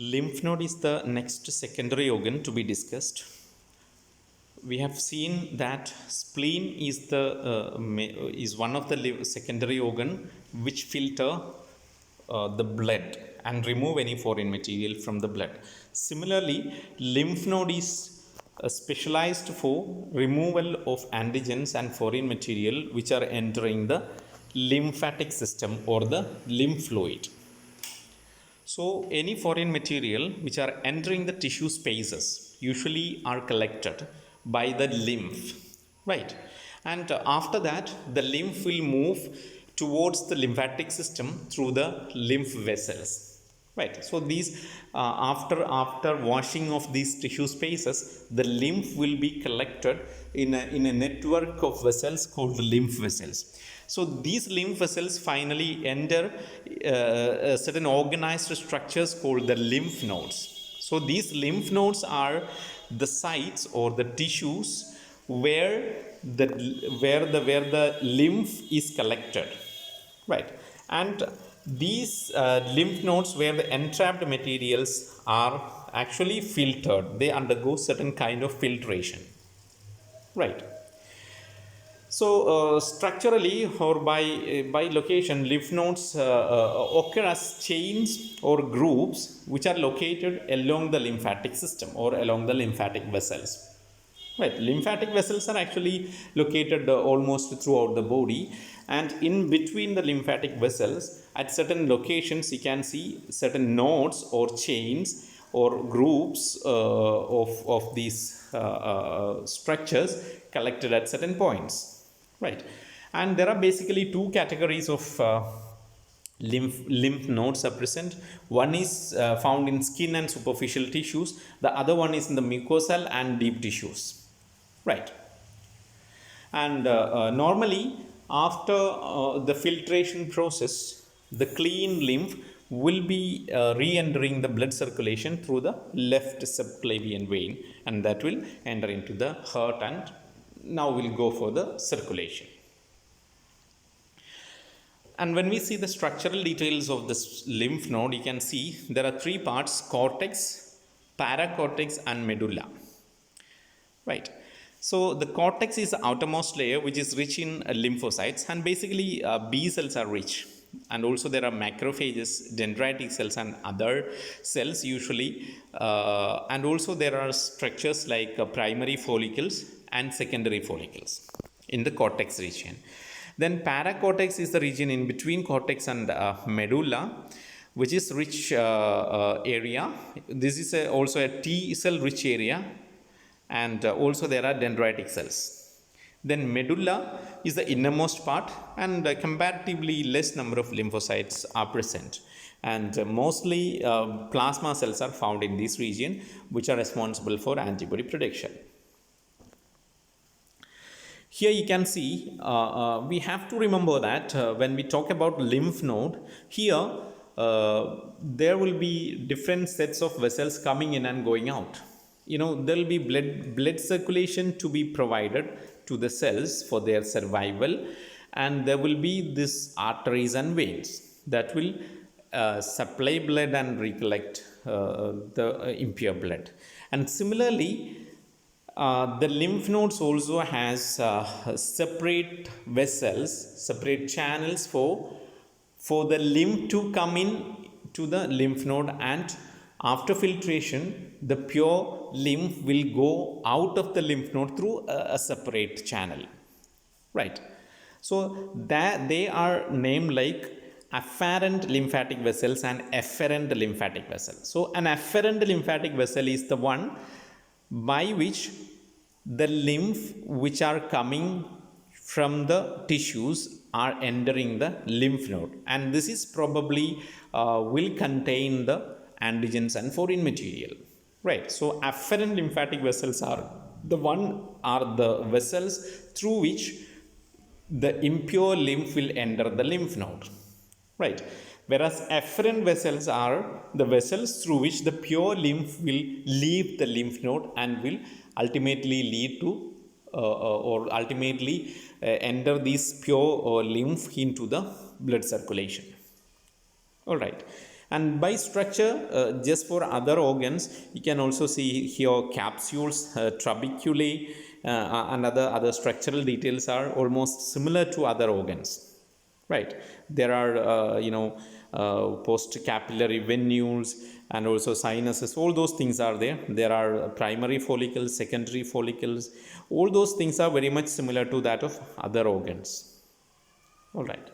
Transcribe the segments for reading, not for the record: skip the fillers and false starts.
Lymph node is the next secondary organ to be discussed. We have seen that spleen is one of the secondary organ which filter the blood and remove any foreign material from the blood. Similarly, lymph node is specialized for removal of antigens and foreign material which are entering the lymphatic system or the lymphoid. So any foreign material which are entering the tissue spaces usually are collected by the lymph, right? And after that, the lymph will move towards the lymphatic system through the lymph vessels, right? So these after washing of these tissue spaces, the lymph will be collected in a network of vessels called the lymph vessels. So these lymph vessels finally enter certain organized structures called the lymph nodes. So these lymph nodes are the sites or the tissues where the lymph is collected, right? And these lymph nodes where the entrapped materials are actually filtered, they undergo certain kind of filtration, right? So structurally or by location, lymph nodes occur as chains or groups which are located along the lymphatic system or along the lymphatic vessels. Right, lymphatic vessels are actually located almost throughout the body, and in between the lymphatic vessels, at certain locations, you can see certain nodes or chains or groups of these structures collected at certain points. Right, and there are basically two categories of lymph nodes are present. One is found in skin and superficial tissues. The other one is in the mucosal and deep tissues. Right, and normally after the filtration process, the clean lymph will be re-entering the blood circulation through the left subclavian vein, and that will enter into the heart, and now we'll go for the circulation. And when we see the structural details of this lymph node, you can see there are three parts: cortex, paracortex, and medulla. Right. So the cortex is the outermost layer which is rich in lymphocytes, and basically B cells are rich, and also there are macrophages, dendritic cells, and other cells usually, and also there are structures like primary follicles and secondary follicles in the cortex region. Then paracortex is the region in between cortex and medulla, which is rich area. This is also a T cell rich area, and also there are dendritic cells. Then medulla is the innermost part, and comparatively less number of lymphocytes are present, and mostly plasma cells are found in this region, which are responsible for antibody production. Here you can see we have to remember that when we talk about lymph node, here there will be different sets of vessels coming in and going out. You know, there will be blood circulation to be provided to the cells for their survival, and there will be this arteries and veins that will supply blood and recollect the impure blood. And similarly, the lymph nodes also has separate vessels, separate channels for the lymph to come in to the lymph node, and after filtration, the pure lymph will go out of the lymph node through a separate channel. Right. So that they are named like afferent lymphatic vessels and efferent lymphatic vessels. So an efferent lymphatic vessel is the one by which the lymph which are coming from the tissues are entering the lymph node, and this is probably will contain the antigens and foreign material. Right. So afferent lymphatic vessels are the vessels through which the impure lymph will enter the lymph node. Right. Whereas efferent vessels are the vessels through which the pure lymph will leave the lymph node and will ultimately lead to or ultimately enter this pure lymph into the blood circulation. All right. And by structure, just for other organs, you can also see here capsules, trabeculae, and other structural details are almost similar to other organs, right? There are post capillary venules and also sinuses. All those things are there. There are primary follicles, secondary follicles. All those things are very much similar to that of other organs. All right.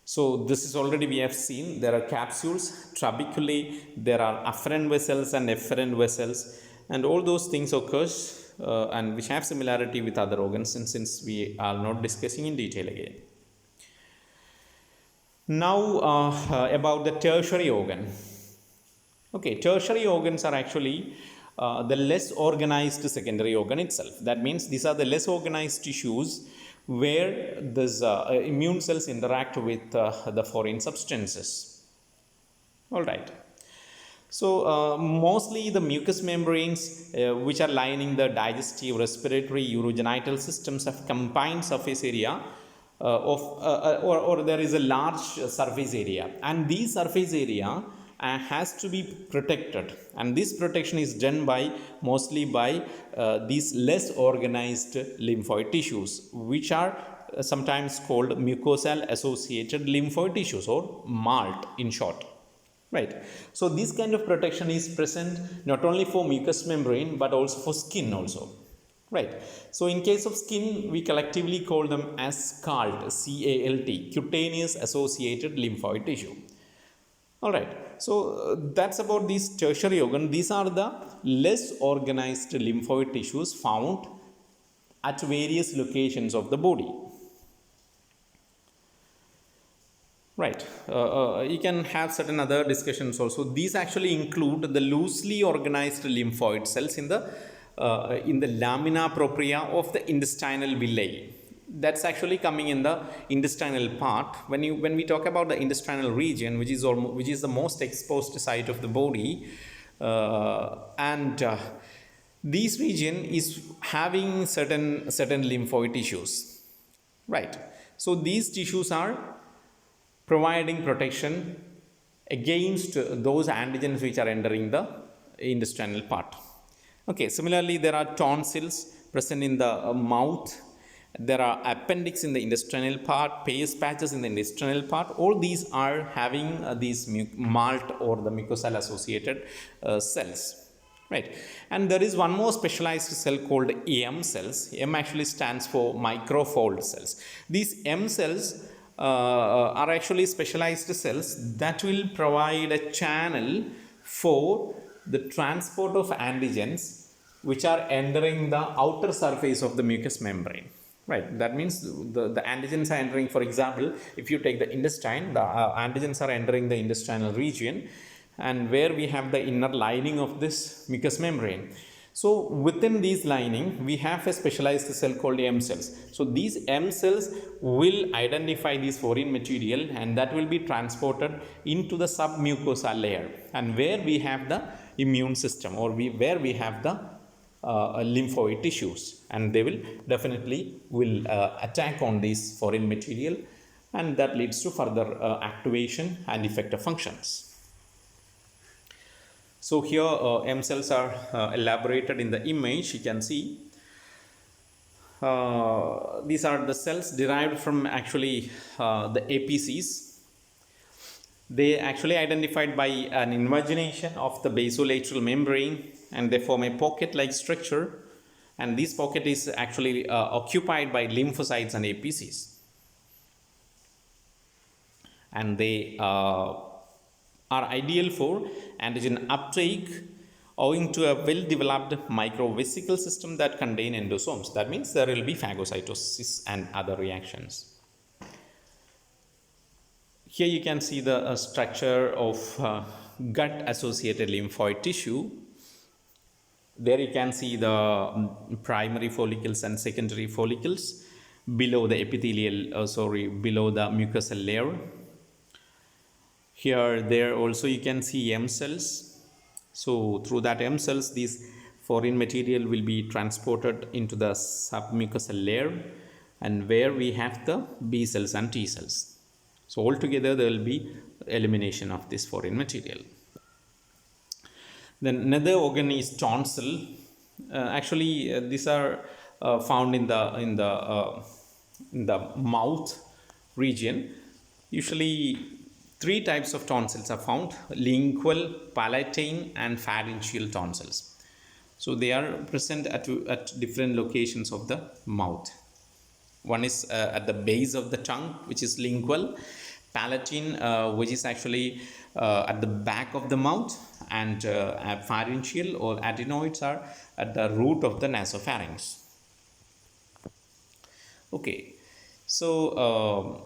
So this is already we have seen. There are capsules, trabeculae, there are afferent vessels and efferent vessels, and all those things occurs and which have similarity with other organs, and since we are not discussing in detail again. Now about the tertiary organ. Okay, tertiary organs are actually the less organized secondary organ itself. That means these are the less organized tissues where this immune cells interact with the foreign substances. All right. So mostly the mucous membranes which are lining the digestive, respiratory, urogenital systems have combined surface area or there is a large surface area, and this surface area has to be protected, and this protection is done by mostly by these less organized lymphoid tissues, which are sometimes called mucosal associated lymphoid tissues, or MALT in short, right? So this kind of protection is present not only for mucous membrane but also for skin also, right? So in case of skin, we collectively call them as CALT, C-A-L-T, cutaneous associated lymphoid tissue. All right. So that's about these tertiary organ. These are the less organized lymphoid tissues found at various locations of the body. Right. You can have certain other discussions also. These actually include the loosely organized lymphoid cells in the lamina propria of the intestinal villi. That's actually coming in the intestinal part. When we talk about the intestinal region, which is the most exposed site of the body, this region is having certain lymphoid tissues, right? So these tissues are providing protection against those antigens which are entering the intestinal part. Okay, similarly there are tonsils present in the mouth. There are appendix in the intestinal part, Peyer's patches in the intestinal part. All these are having these MALT or the mucosal associated cells, right? And there is one more specialized cell called M cells. M actually stands for microfold cells. These M cells are actually specialized cells that will provide a channel for the transport of antigens which are entering the outer surface of the mucous membrane. Right, that means the antigens are entering. For example, if you take the intestine, the antigens are entering the intestinal region, and where we have the inner lining of this mucous membrane. So within these lining, we have a specialized cell called M cells. So these M cells will identify this foreign material, and that will be transported into the sub-mucosal layer, and where we have the immune system, or where we have the lymphoid tissues, and they will definitely attack on this foreign material, and that leads to further activation and effector functions. So here M cells are elaborated in the image. You can see these are the cells derived from actually the APCs. They actually identified by an invagination of the basolateral membrane, and they form a pocket-like structure, and this pocket is actually occupied by lymphocytes and APCs, and they are ideal for antigen uptake owing to a well-developed microvesicle system that contain endosomes. That means there will be phagocytosis and other reactions. Here you can see the structure of gut-associated lymphoid tissue. There you can see the primary follicles and secondary follicles below the below the mucosal layer. There also you can see M cells. So through that M cells, this foreign material will be transported into the submucosal layer, and where we have the B cells and T cells. So altogether there will be elimination of this foreign material. Then another organ is tonsil. Actually, these are found in the mouth region. Usually, three types of tonsils are found: lingual, palatine, and pharyngeal tonsils. So they are present at different locations of the mouth. One is at the base of the tongue, which is lingual; palatine, which is actually at the back of the mouth; and pharyngeal or adenoids are at the root of the nasopharynx. Okay, so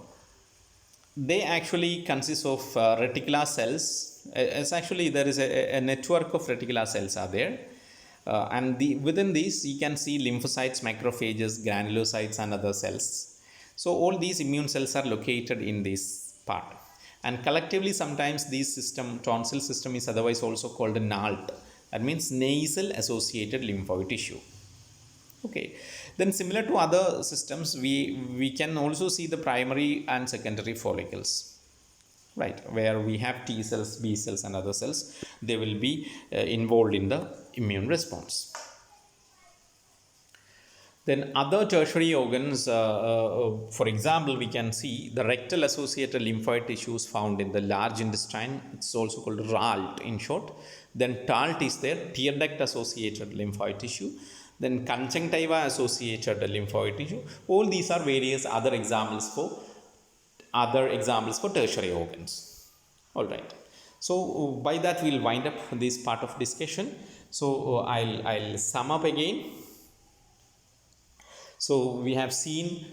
they actually consist of reticular cells. It's actually there is a network of reticular cells are there. And within these you can see lymphocytes, macrophages, granulocytes, and other cells. So all these immune cells are located in this part, and collectively sometimes this system, tonsil system, is otherwise also called a NALT. That means nasal associated lymphoid tissue. Okay, then similar to other systems, we can also see the primary and secondary follicles, right, where we have T cells, B cells, and other cells. They will be involved in the immune response. Then other tertiary organs, for example, we can see the rectal associated lymphoid tissues found in the large intestine. It's also called RALT in short. Then TALT is there, tear duct associated lymphoid tissue. Then conjunctiva associated lymphoid tissue. All these are various other examples for tertiary organs. All right. So by that we'll wind up this part of discussion. So I'll sum up again. So we have seen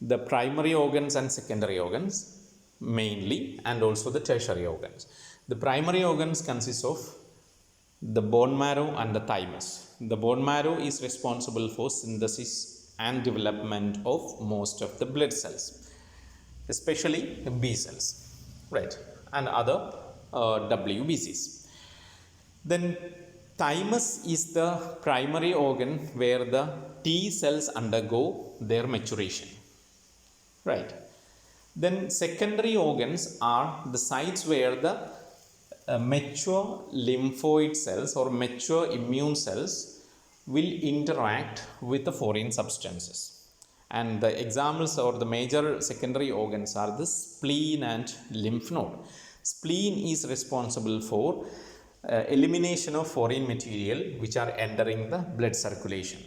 the primary organs and secondary organs mainly, and also the tertiary organs. The primary organs consist of the bone marrow and the thymus. The bone marrow is responsible for synthesis and development of most of the blood cells, especially B cells, right, and other WBCs. Then thymus is the primary organ where the T cells undergo their maturation, right. Then secondary organs are the sites where the mature lymphoid cells or mature immune cells will interact with the foreign substances. And the examples or the major secondary organs are the spleen and lymph node. Spleen is responsible for elimination of foreign material which are entering the blood circulation.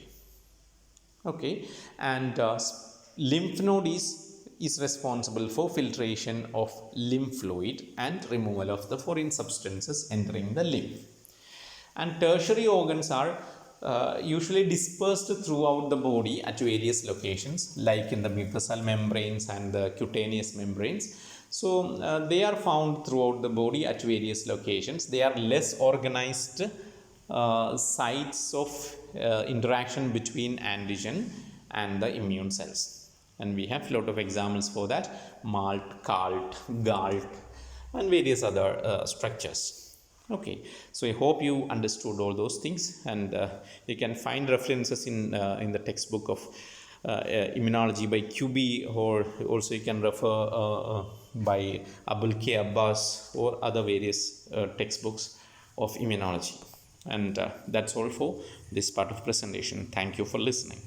Okay, and lymph node is responsible for filtration of lymph fluid and removal of the foreign substances entering the lymph. And tertiary organs are usually dispersed throughout the body at various locations, like in the mucosal membranes and the cutaneous membranes. So they are found throughout the body at various locations. They are less organized sites of interaction between antigen and the immune cells. And we have a lot of examples for that: malt, calt, galt, and various other structures. Okay, so I hope you understood all those things, and you can find references in the textbook of immunology by QB, or also you can refer by Abul K. Abbas or other various textbooks of immunology. And that's all for this part of presentation. Thank you for listening.